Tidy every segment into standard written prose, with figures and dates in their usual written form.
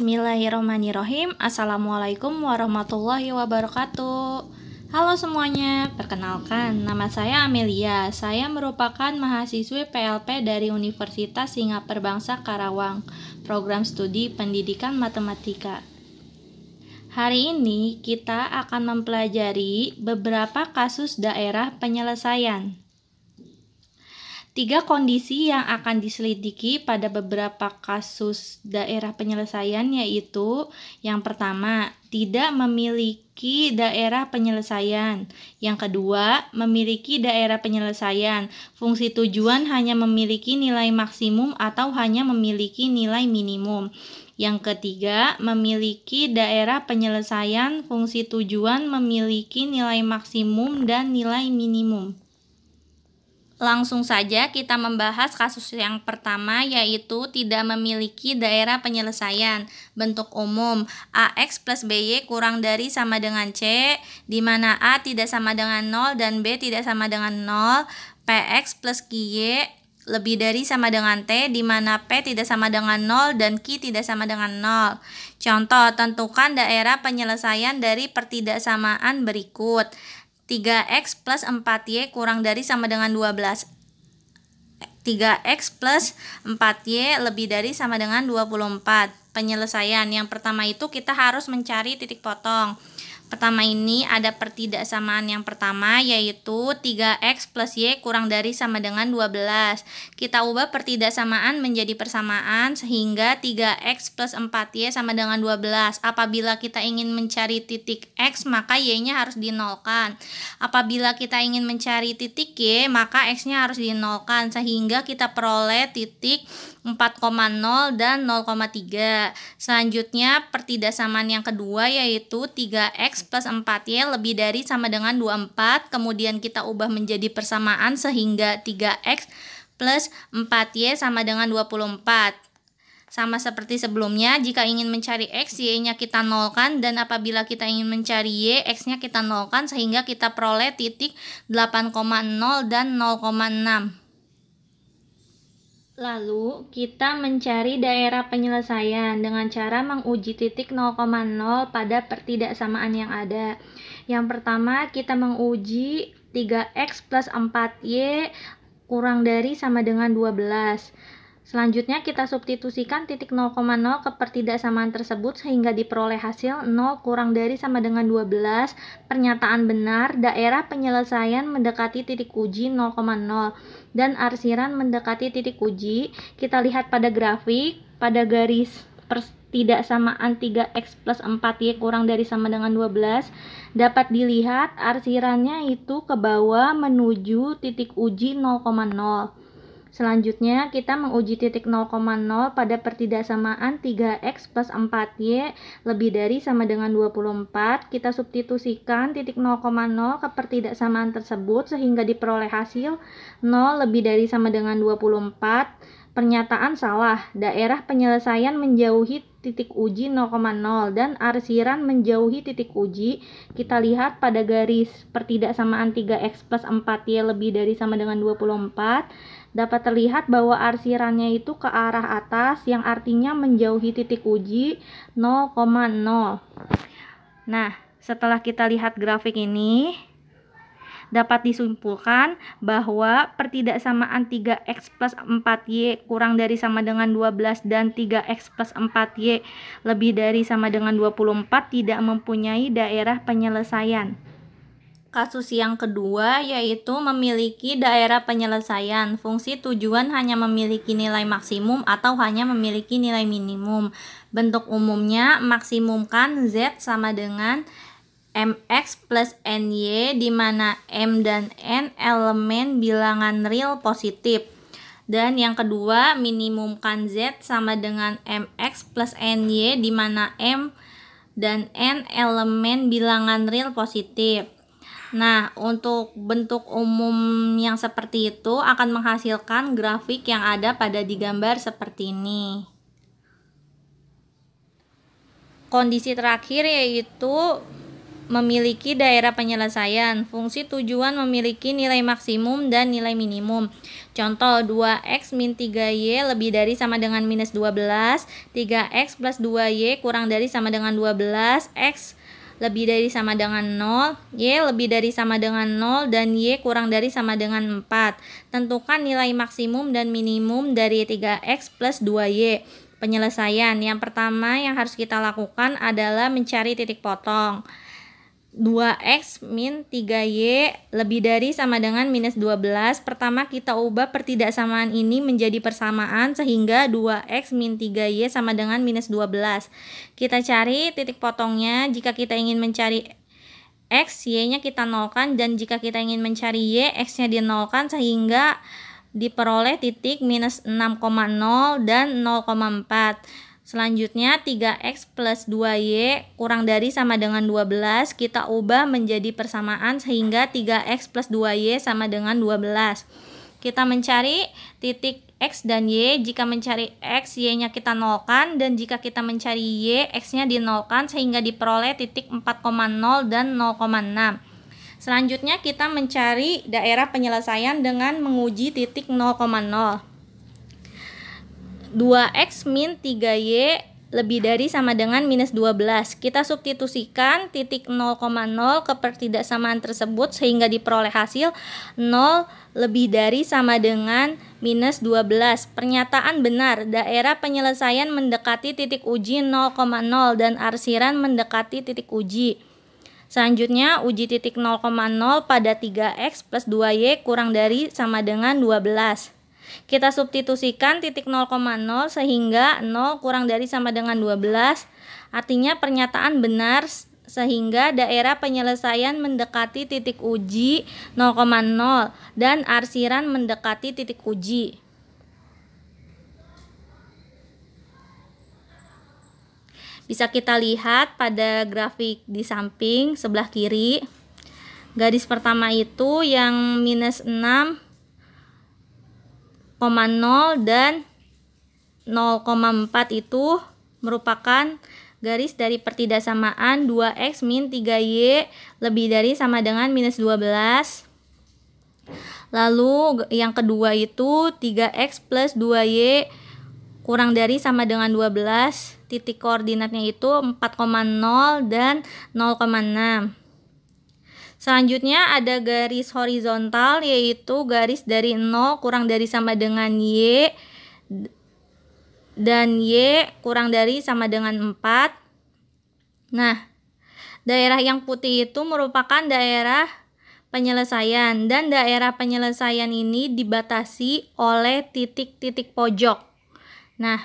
Bismillahirrahmanirrahim. Assalamualaikum warahmatullahi wabarakatuh. Halo semuanya, perkenalkan nama saya Amelia. Saya merupakan mahasiswi PLP dari Universitas Singapura Bangsa Karawang, program studi pendidikan matematika. Hari ini kita akan mempelajari beberapa kasus daerah penyelesaian. 3 kondisi yang akan diselidiki pada beberapa kasus daerah penyelesaian yaitu yang pertama, tidak memiliki daerah penyelesaian. Yang kedua, memiliki daerah penyelesaian. Fungsi tujuan hanya memiliki nilai maksimum atau hanya memiliki nilai minimum. Yang ketiga, memiliki daerah penyelesaian. Fungsi tujuan memiliki nilai maksimum dan nilai minimum. Langsung saja kita membahas kasus yang pertama yaitu tidak memiliki daerah penyelesaian. Bentuk umum AX plus BY kurang dari sama dengan C, di mana A tidak sama dengan 0 dan B tidak sama dengan 0. PX plus QY lebih dari sama dengan T, di mana P tidak sama dengan 0 dan Q tidak sama dengan 0. Contoh, tentukan daerah penyelesaian dari pertidaksamaan berikut. 3x plus 4y kurang dari sama dengan 12. 3x plus 4y lebih dari sama dengan 24. Penyelesaian yang pertama itu kita harus mencari titik potong. Pertama ini ada pertidaksamaan yang pertama yaitu 3x plus y kurang dari sama dengan 12. Kita ubah pertidaksamaan menjadi persamaan sehingga 3x plus 4y sama dengan 12. Apabila kita ingin mencari titik x maka y-nya harus dinolkan. Apabila kita ingin mencari titik y maka x-nya harus dinolkan sehingga kita peroleh titik 4,0 dan 0,3. Selanjutnya pertidaksamaan yang kedua yaitu 3x plus 4y lebih dari sama dengan 24. Kemudian kita ubah menjadi persamaan sehingga 3x plus 4y sama dengan 24. Sama seperti sebelumnya, jika ingin mencari x, y-nya kita nolkan, dan apabila kita ingin mencari y, x-nya kita nolkan sehingga kita peroleh titik 8,0 dan 0,6. Lalu, kita mencari daerah penyelesaian dengan cara menguji titik 0,0 pada pertidaksamaan yang ada. Yang pertama, kita menguji 3x plus 4y kurang dari sama dengan 12. Selanjutnya, kita substitusikan titik 0,0 ke pertidaksamaan tersebut sehingga diperoleh hasil 0 kurang dari sama dengan 12. Pernyataan benar, daerah penyelesaian mendekati titik uji 0,0 dan arsiran mendekati titik uji. Kita lihat pada grafik, pada garis pertidaksamaan 3x plus 4y kurang dari sama dengan 12, dapat dilihat arsirannya itu ke bawah menuju titik uji 0,0. Selanjutnya, kita menguji titik 0,0 pada pertidaksamaan 3x plus 4y lebih dari sama dengan 24. Kita substitusikan titik 0,0 ke pertidaksamaan tersebut sehingga diperoleh hasil 0 lebih dari sama dengan 24. Pernyataan salah, daerah penyelesaian menjauhi titik uji 0,0 dan arsiran menjauhi titik uji. Kita lihat pada garis pertidaksamaan 3x plus 4y lebih dari sama dengan 24. Dapat terlihat bahwa arsirannya itu ke arah atas yang artinya menjauhi titik uji 0,0. Nah, setelah kita lihat grafik ini, dapat disimpulkan bahwa pertidaksamaan 3x plus 4y kurang dari sama dengan 12 dan 3x plus 4y lebih dari sama dengan 24 tidak mempunyai daerah penyelesaian. Kasus yang kedua yaitu memiliki daerah penyelesaian. Fungsi tujuan hanya memiliki nilai maksimum atau hanya memiliki nilai minimum. Bentuk umumnya maksimumkan Z sama dengan mx plus ny di mana m dan n elemen bilangan real positif. Dan yang kedua minimumkan Z sama dengan mx plus ny di mana m dan n elemen bilangan real positif. Nah, untuk bentuk umum yang seperti itu akan menghasilkan grafik yang ada pada digambar seperti ini. Kondisi terakhir yaitu memiliki daerah penyelesaian. Fungsi tujuan memiliki nilai maksimum dan nilai minimum. Contoh, 2x min 3y lebih dari sama dengan minus 12, 3x plus 2y kurang dari sama dengan 12, x lebih dari sama dengan 0, y lebih dari sama dengan 0, dan y kurang dari sama dengan 4. Tentukan nilai maksimum dan minimum dari 3x plus 2y. Penyelesaian. Yang pertama yang harus kita lakukan adalah mencari titik potong. 2x min 3y lebih dari sama dengan minus 12. Pertama kita ubah pertidaksamaan ini menjadi persamaan sehingga 2x min 3y sama dengan minus 12. Kita cari titik potongnya. Jika kita ingin mencari x, y-nya kita nolkan, dan jika kita ingin mencari y, x-nya dinolkan sehingga diperoleh titik minus 6,0 dan 0,4. Selanjutnya 3x plus 2y kurang dari sama dengan 12 kita ubah menjadi persamaan sehingga 3x plus 2y sama dengan 12. Kita mencari titik x dan y. Jika mencari x, y-nya kita nolkan, dan jika kita mencari y, x-nya dinolkan sehingga diperoleh titik 4,0 dan 0,6. Selanjutnya kita mencari daerah penyelesaian dengan menguji titik 0,0. 2x min 3y lebih dari sama dengan minus 12. Kita substitusikan titik 0,0 ke pertidaksamaan tersebut sehingga diperoleh hasil 0 lebih dari sama dengan minus 12. Pernyataan benar, daerah penyelesaian mendekati titik uji 0,0 dan arsiran mendekati titik uji. Selanjutnya, uji titik 0,0 pada 3x plus 2y kurang dari sama dengan 12. Kita substitusikan titik 0,0 sehingga 0 kurang dari sama dengan 12. Artinya pernyataan benar sehingga daerah penyelesaian mendekati titik uji 0,0 dan arsiran mendekati titik uji. Bisa kita lihat pada grafik di samping sebelah kiri. Garis pertama itu yang minus 6,0 dan 0,4 itu merupakan garis dari pertidaksamaan 2x min 3y lebih dari sama dengan minus 12. Lalu yang kedua itu 3x plus 2y kurang dari sama dengan 12. Titik koordinatnya itu 4,0 dan 0,6. Selanjutnya ada garis horizontal, yaitu garis dari 0 kurang dari sama dengan y dan y kurang dari sama dengan 4. Nah, daerah yang putih itu merupakan daerah penyelesaian, dan daerah penyelesaian ini dibatasi oleh titik-titik pojok. Nah,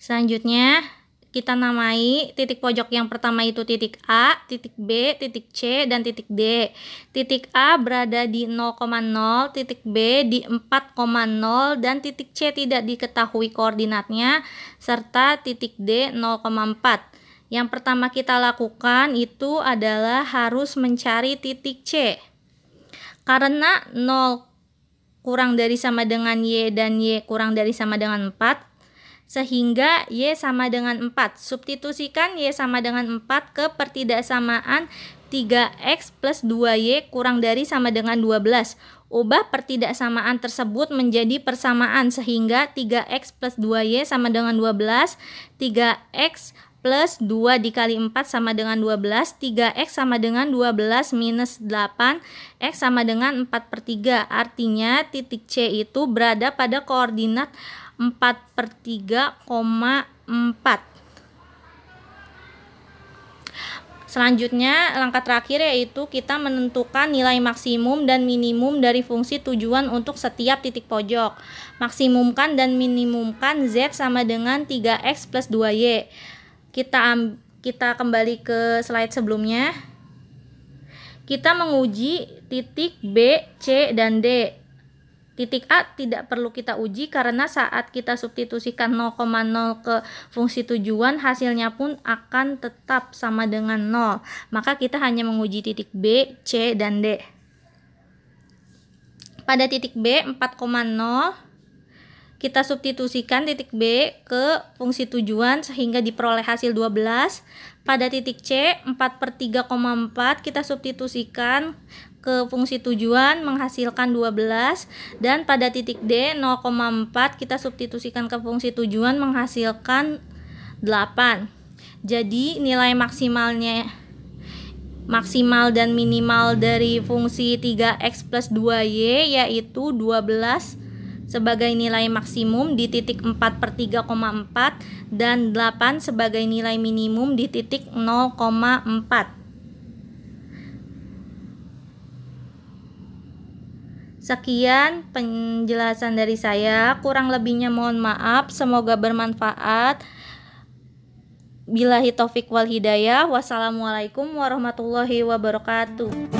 selanjutnya kita namai titik pojok yang pertama itu titik A, titik B, titik C, dan titik D. Titik A berada di 0,0, titik B di 4,0, dan titik C tidak diketahui koordinatnya, serta titik D 0,4. Yang pertama kita lakukan itu adalah harus mencari titik C. Karena 0 kurang dari sama dengan Y dan Y kurang dari sama dengan 4, sehingga Y sama dengan 4. Substitusikan Y sama dengan 4 ke pertidaksamaan 3x plus 2y kurang dari sama dengan 12. Ubah pertidaksamaan tersebut menjadi persamaan sehingga 3x plus 2y sama dengan 12, 3x plus 2 dikali 4 sama dengan 12, 3x sama dengan 12 minus 8, x sama dengan 4/3. Artinya titik C itu berada pada koordinat 4/3,4. Selanjutnya, langkah terakhir yaitu kita menentukan nilai maksimum dan minimum dari fungsi tujuan untuk setiap titik pojok. Maksimumkan dan minimumkan Z sama dengan 3x plus 2y. Kita kembali ke slide sebelumnya. Kita menguji titik B, C, dan D. Titik A tidak perlu kita uji karena saat kita substitusikan 0,0 ke fungsi tujuan, hasilnya pun akan tetap sama dengan 0. Maka kita hanya menguji titik B, C, dan D. Pada titik B 4,0, kita substitusikan titik B ke fungsi tujuan sehingga diperoleh hasil 12. Pada titik C, 4/3,4 kita substitusikan ke fungsi tujuan menghasilkan 12, dan pada titik D 0,4 kita substitusikan ke fungsi tujuan menghasilkan 8. Jadi nilai maksimal dan minimal dari fungsi 3x plus 2y yaitu 12 sebagai nilai maksimum di titik 4/3,4 dan 8 sebagai nilai minimum di titik 0,4. Sekian penjelasan dari saya, kurang lebihnya mohon maaf, semoga bermanfaat. Billahi taufik wal hidayah. Wassalamualaikum warahmatullahi wabarakatuh.